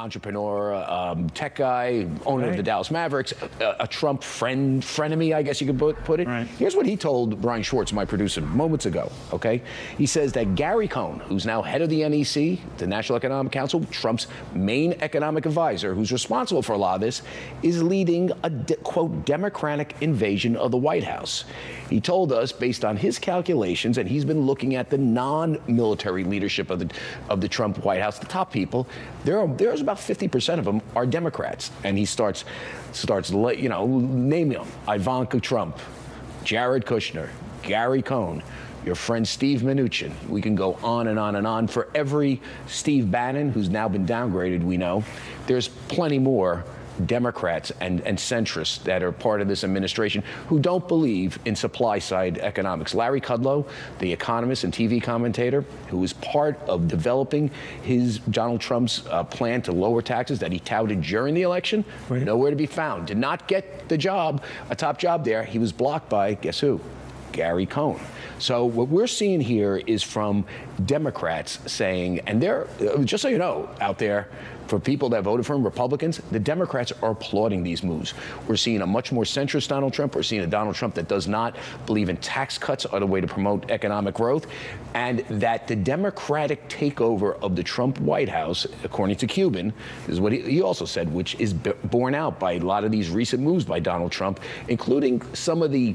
entrepreneur, tech guy, owner of the Dallas Mavericks, a Trump frenemy, I guess you could put it. Right. Here's what he told Brian Schwartz, my producer, moments ago, okay? He says that Gary Cohn, who's now head of the NEC, the National Economic Council, Trump's main economic advisor, who's responsible for a lot of this, is leading a, quote, Democratic invasion of the White House. He told us, based on his calculations, and he's been looking at the non-military leadership of the Trump White House, the top people, there's about 50% of them are Democrats. And he starts naming them: Ivanka Trump, Jared Kushner, Gary Cohn, your friend Steve Mnuchin. We can go on and on and on. For every Steve Bannon, who's now been downgraded, we know, there's plenty more Democrats and centrists that are part of this administration who don't believe in supply-side economics. Larry Kudlow, the economist and TV commentator, who was part of developing Donald Trump's plan to lower taxes that he touted during the election, nowhere to be found. Did not get the job, a top job there. He was blocked by, guess who? Gary Cohn. So what we're seeing here is from Democrats saying, and they're, just so you know, out there, for people that voted for him, Republicans, the Democrats are applauding these moves. We're seeing a much more centrist Donald Trump. We're seeing a Donald Trump that does not believe in tax cuts are the way to promote economic growth, and that the Democratic takeover of the Trump White House, according to Cuban, is what he also said, which is borne out by a lot of these recent moves by Donald Trump, including some of the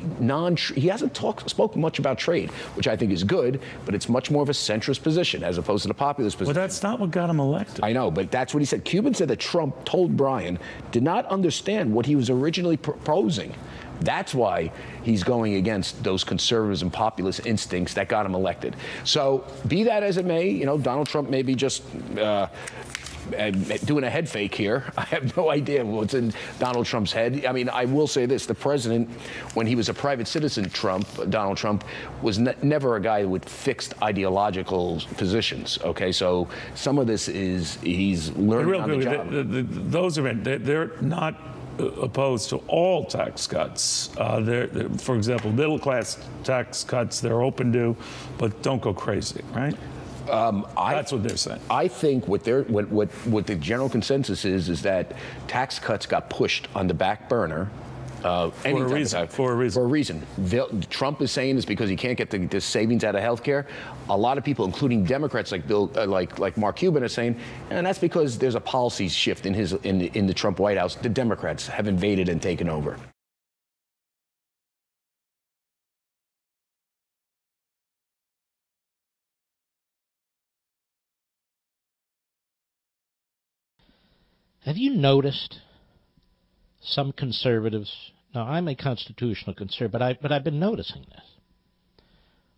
he hasn't spoken much about trade, which I think is good, but it's much more of a centrist position as opposed to the populist position. Well, that's not what got him elected. I know, but that's what he said. Cuban said that Trump told Brian did not understand what he was originally proposing. That's why he's going against those conservatives and populist instincts that got him elected. So be that as it may, you know, Donald Trump may be just doing a head fake here. I have no idea what's in Donald Trump's head. I mean, I will say this. The president, when he was a private citizen, Donald Trump, was never a guy with fixed ideological positions, okay? So some of this is he's learning on the job. Those are, they're not opposed to all tax cuts. For example, middle-class tax cuts they're open to, but don't go crazy, right? That's what they're saying. I think what the general consensus is that tax cuts got pushed on the back burner. For a reason. Trump is saying this because he can't get the savings out of health care. A lot of people, including Democrats like Mark Cuban, are saying, and that's because there's a policy shift in the Trump White House. The Democrats have invaded and taken over. Have you noticed some conservatives? Now, I'm a constitutional conservative, but I've been noticing this.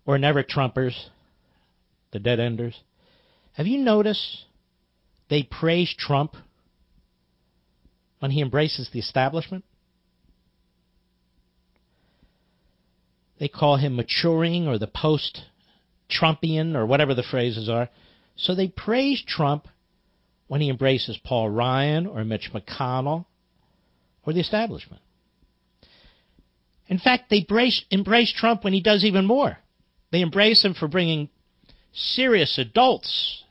Or never Trumpers, the dead enders. Have you noticed they praise Trump when he embraces the establishment? They call him maturing or the post-Trumpian or whatever the phrases are. So they praise Trump when he embraces Paul Ryan or Mitch McConnell or the establishment. In fact, they embrace Trump when he does even more. They embrace him for bringing serious adults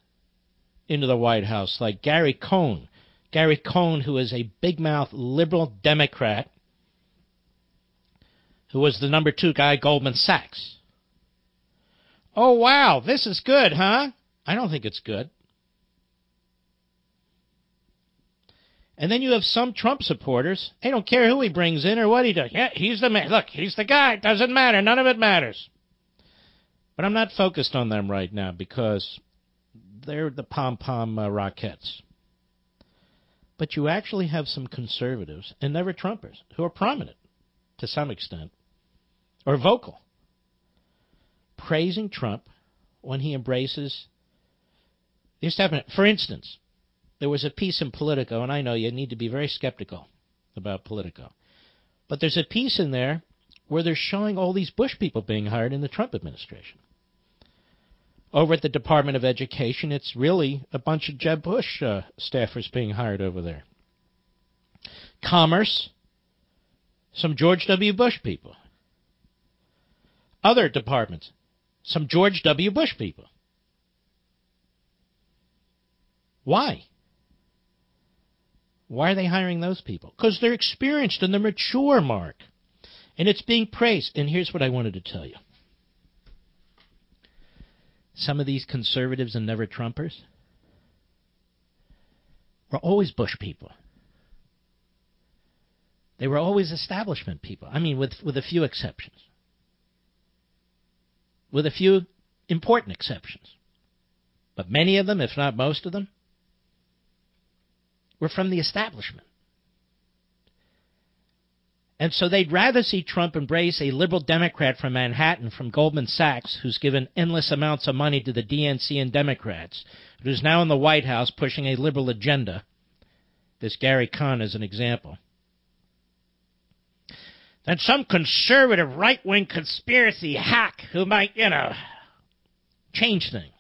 into the White House, like Gary Cohn. Gary Cohn, who is a big-mouth liberal Democrat, who was the number 2 guy at Goldman Sachs. Oh, wow, this is good, huh? I don't think it's good. And then you have some Trump supporters. They don't care who he brings in or what he does. Yeah, he's the man. Look, he's the guy. It doesn't matter. None of it matters. But I'm not focused on them right now because they're the pom-pom Rockettes. But you actually have some conservatives and never Trumpers who are prominent to some extent or vocal, praising Trump when he embraces the establishment. For instance, there was a piece in Politico, and I know you need to be very skeptical about Politico, but there's a piece in there where they're showing all these Bush people being hired in the Trump administration. Over at the Department of Education, it's really a bunch of Jeb Bush staffers being hired over there. Commerce, some George W. Bush people. Other departments, some George W. Bush people. Why? Why are they hiring those people? Because they're experienced and they're mature, Mark. And it's being praised. And here's what I wanted to tell you. Some of these conservatives and never-Trumpers were always Bush people. They were always establishment people. I mean, with a few exceptions. With a few important exceptions. But many of them, if not most of them, were from the establishment. And so they'd rather see Trump embrace a liberal Democrat from Manhattan, from Goldman Sachs, who's given endless amounts of money to the DNC and Democrats, who's now in the White House pushing a liberal agenda. This Gary Cohn is an example. Than some conservative right-wing conspiracy hack who might, change things.